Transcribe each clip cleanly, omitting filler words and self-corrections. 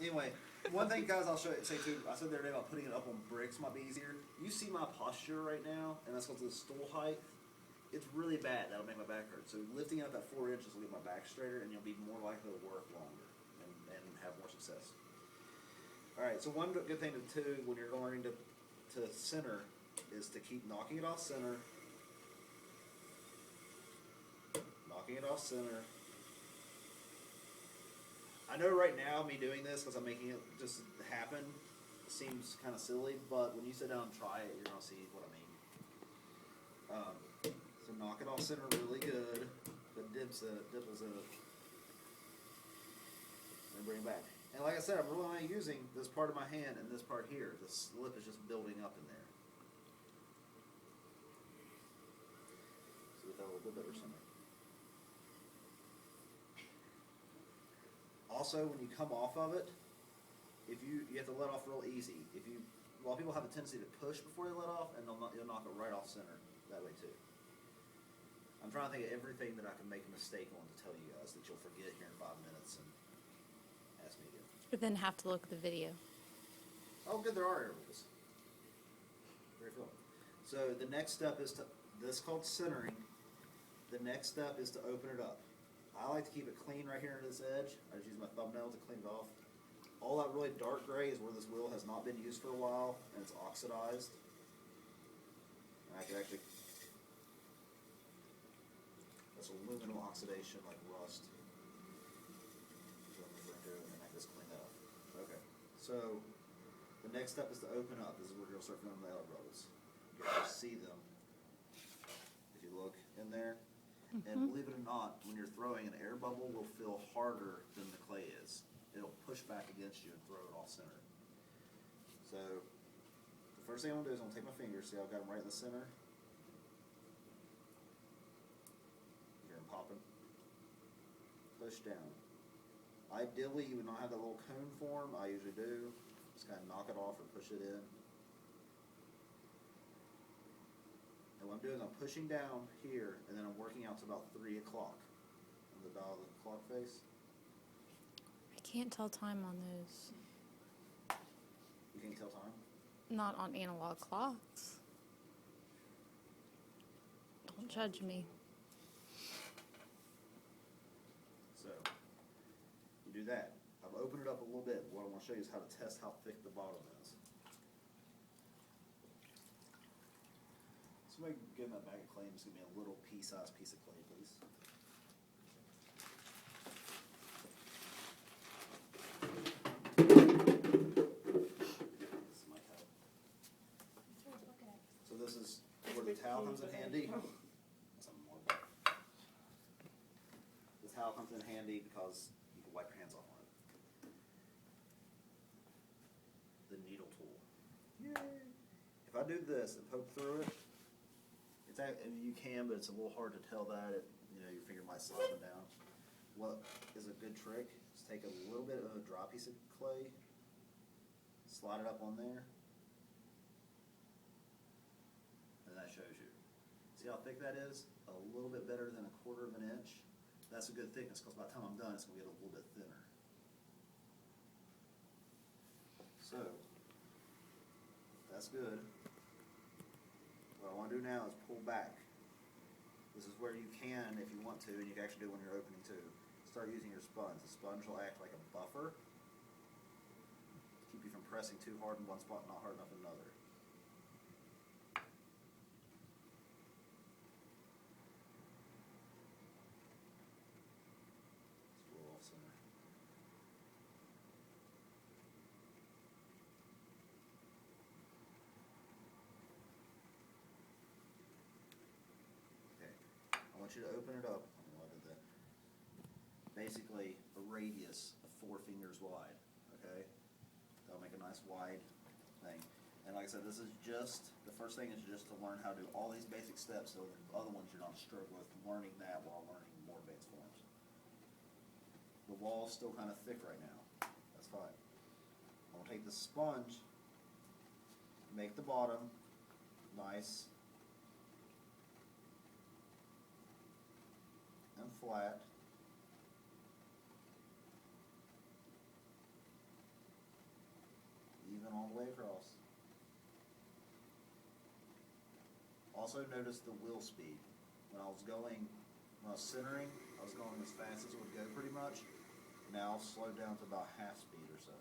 Anyway, one thing, guys, I'll say too. I said the other day about putting it up on bricks might be easier. You see my posture right now, and that's because of the stool height. It's really bad. That'll make my back hurt. So lifting it up at 4 inches will get my back straighter, and you'll be more likely to work longer and have more success. All right. So one good thing to do when you're learning to center is to keep knocking it off center, knocking it off center. I know right now me doing this because I'm making it just happen seems kind of silly, but when you sit down and try it, you're gonna see what I mean. So knock it off center really good, but dimples it, and bring it back. And like I said, I'm really only using this part of my hand and this part here. The slip is just building up in there. So with that a little bit better center. Also, when you come off of it, if you have to let off real easy. A lot of people have a tendency to push before they let off, and you'll knock it right off center that way too. I'm trying to think of everything that I can make a mistake on to tell you guys that you'll forget here in 5 minutes and ask me again. But then have to look at the video. Oh, good, there are areas. Very cool. So the next step is this is called centering. The next step is to open it up. I like to keep it clean right here into this edge. I just use my thumbnail to clean it off. All that really dark gray is where this wheel has not been used for a while and it's oxidized. And I can actually, that's aluminum oxidation like rust. So I'm referring to, and I can just clean that up. Okay, so the next step is to open up. This is where you'll start feeling the air bubbles. You can see them if you look in there. And believe it or not, when you're throwing, an air bubble will feel harder than the clay is. It'll push back against you and throw it off center. So the first thing I'm going to do is I'm going to take my fingers, see how I've got them right in the center. Here I'm popping. Push down. Ideally, you would not have that little cone form. I usually do. Just kind of knock it off or push it in. And what I'm doing is I'm pushing down here, and then I'm working out to about 3 o'clock on the dial of the clock face. I can't tell time on those. You can't tell time? Not on analog clocks. Don't judge me. So, you do that. I've opened it up a little bit. What I want to show you is how to test how thick the bottom is. Somebody give me a bag of clay and just give me a little pea-sized piece of clay, please. This might help. So this is where the towel comes in handy. Something more. The towel comes in handy because you can wipe your hands off on it. The needle tool. Yay! If I do this and poke through it, you can, but it's a little hard to tell that. Your finger might slide them down. What is a good trick is take a little bit of a dry piece of clay, slide it up on there, and that shows you. See how thick that is? A little bit better than 1/4 of an inch. That's a good thickness because by the time I'm done, it's going to get a little bit thinner. So, that's good. What I want to do now is pull back. This is where you can, if you want to, and you can actually do it when you're opening too. Start using your sponge. The sponge will act like a buffer to keep you from pressing too hard in one spot and not hard enough in another. It's a little off center. I want you to open it up. I don't know why I did that. Basically, a radius of 4 fingers wide. Okay, that'll make a nice wide thing. And like I said, this is just the first thing is just to learn how to do all these basic steps. So the other ones you're not struggling with learning that while learning more advanced forms. The wall's still kind of thick right now. That's fine. I'm gonna take the sponge, make the bottom nice and flat. Also notice the wheel speed. When I was centering, I was going as fast as it would go pretty much. Now I'll slow down to about half speed or so.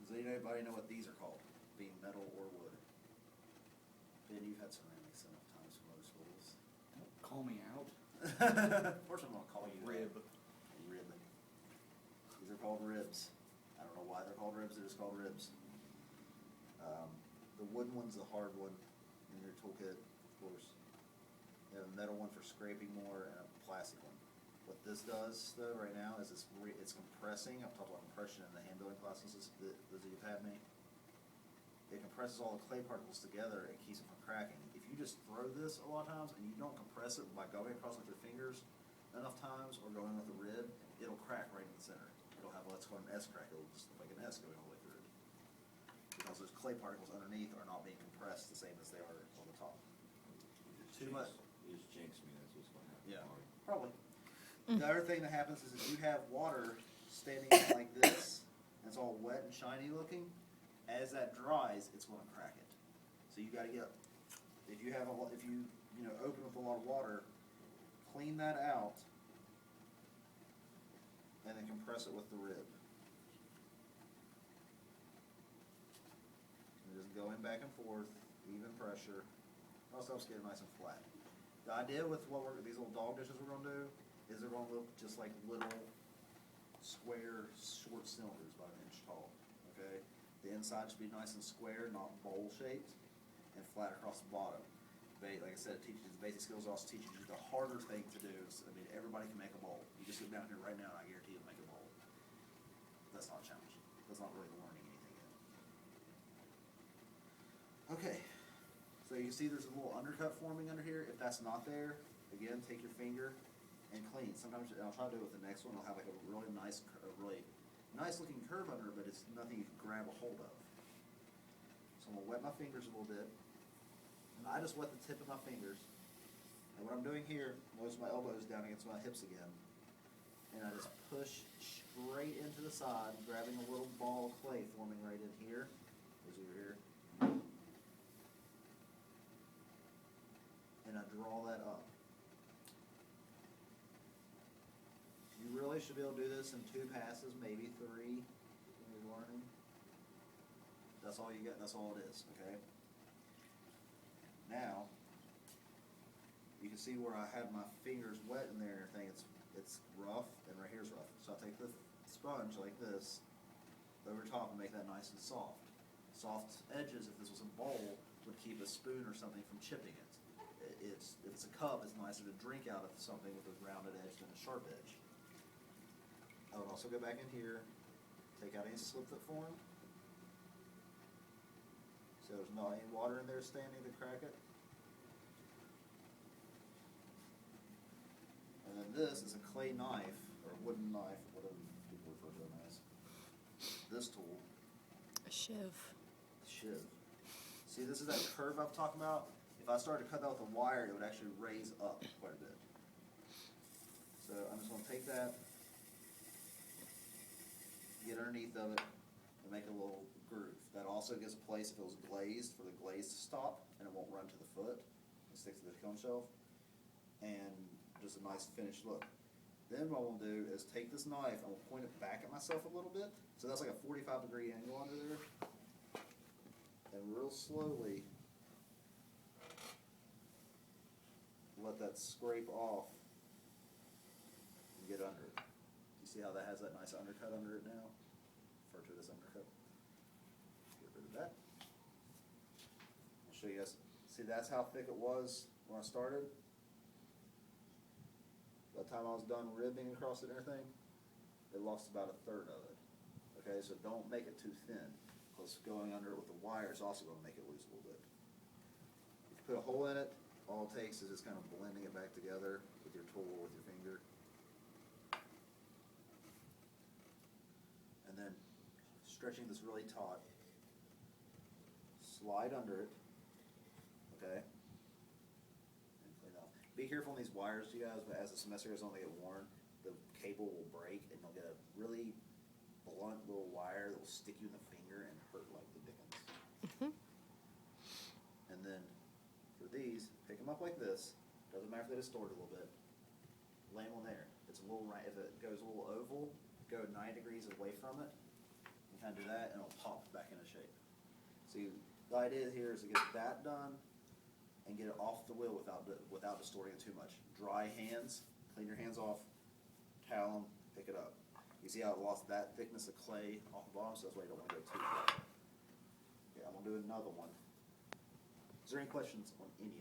Does anybody know what these are called? Being metal or wood? Ben, you've had ceramics enough times from other schools. Don't call me out. Of course I'm gonna call you Rib. that. Rib. These are called ribs. I don't know why they're called ribs, they're just called ribs. The wooden one's the hard one in your toolkit, of course. You have a metal one for scraping more and a plastic one. What this does though right now is it's compressing. I've talked about compression in the hand building classes, those of you have had me. It compresses all the clay particles together and keeps it from cracking. If you just throw this a lot of times and you don't compress it by going across with your fingers enough times or going with a rib, it'll crack right in the center. It'll have what's called an S crack. It'll just look like an S going all the way through it. Because those clay particles underneath are not being compressed the same as they are on the top. Too much. You just jinxed me, that's what's gonna happen. Yeah, tomorrow. probably. The other thing that happens is if you have water standing in like this, and it's all wet and shiny looking, as that dries, it's gonna crack it. So you gotta get, if you open with a lot of water, clean that out, and then compress it with the rib. And just going back and forth, even pressure, also helps get it nice and flat. The idea with these little dog dishes we're gonna do is they're gonna look just like little square, short cylinders about an inch tall, okay? The inside should be nice and square, not bowl shaped, and flat across the bottom. Like I said, it teaches you the basic skills, also teaches you the harder thing to do. Everybody can make a bowl. You just sit down here right now and I guarantee you'll make a bowl. That's not challenging. That's not really learning anything yet. Okay, so you can see there's a little undercut forming under here. If that's not there, again, take your finger and clean. Sometimes, and I'll try to do it with the next one, it'll have like a really nice looking curve under it, but it's nothing you can grab a hold of. So I'm gonna wet my fingers a little bit. And I just wet the tip of my fingers. And what I'm doing here, notice my elbows down against my hips again. And I just push straight into the side, grabbing a little ball of clay forming right in here. Those over here. And I draw that up. You really should be able to do this in 2 passes, maybe 3 when you're learning. That's all you got, that's all it is, okay? Now, you can see where I had my fingers wet in there and everything, it's rough, and right here's rough. So I take the sponge like this, over top and make that nice and soft. Soft edges, if this was a bowl, would keep a spoon or something from chipping it. If it's a cup, it's nicer to drink out of something with a rounded edge than a sharp edge. I would also go back in here, take out any slip that formed. So there's not any water in there standing to crack it. And then this is a clay knife, or a wooden knife, whatever people refer to them as. This tool, A shiv. shiv. See, this is that curve I'm talking about. If I started to cut that with a wire, it would actually raise up quite a bit. So I'm just gonna take that, get underneath of it, and make a little groove. That also gives a place, if it was glazed, for the glaze to stop, and it won't run to the foot. It sticks to the cone shelf. And just a nice finished look. Then what we'll do is take this knife, and we'll point it back at myself a little bit. So that's like a 45-degree angle under there. And real slowly, let that scrape off and get under it. You see how that has that nice undercut under it now? Refer to it as undercut. Get rid of that. I'll show you guys. See, that's how thick it was when I started. By the time I was done ribbing across it and everything, it lost about 1/3 of it. Okay, so don't make it too thin, because going under it with the wire is also going to make it lose a little bit. If you put a hole in it, all it takes is just kind of blending it back together with your tool or with your finger. And then stretching this really taut, slide under it, okay? And clean off. Be careful on these wires, you guys, but as the semester goes on, they get worn. The cable will break and you'll get a really blunt little wire that will stick you in the finger and hurt like the dickens. And then for these, pick them up like this. Doesn't matter if they distort a little bit. Lay them on there. It's a little right. If it goes a little oval, go 90 degrees away from it. You kind of do that, and it'll pop back into shape. See, the idea here is to get that done and get it off the wheel without distorting it too much. Dry hands, clean your hands off, towel them, pick it up. You see how it lost that thickness of clay off the bottom, so that's why you don't want to go too far. Okay, I'm gonna do another one. Is there any questions on any of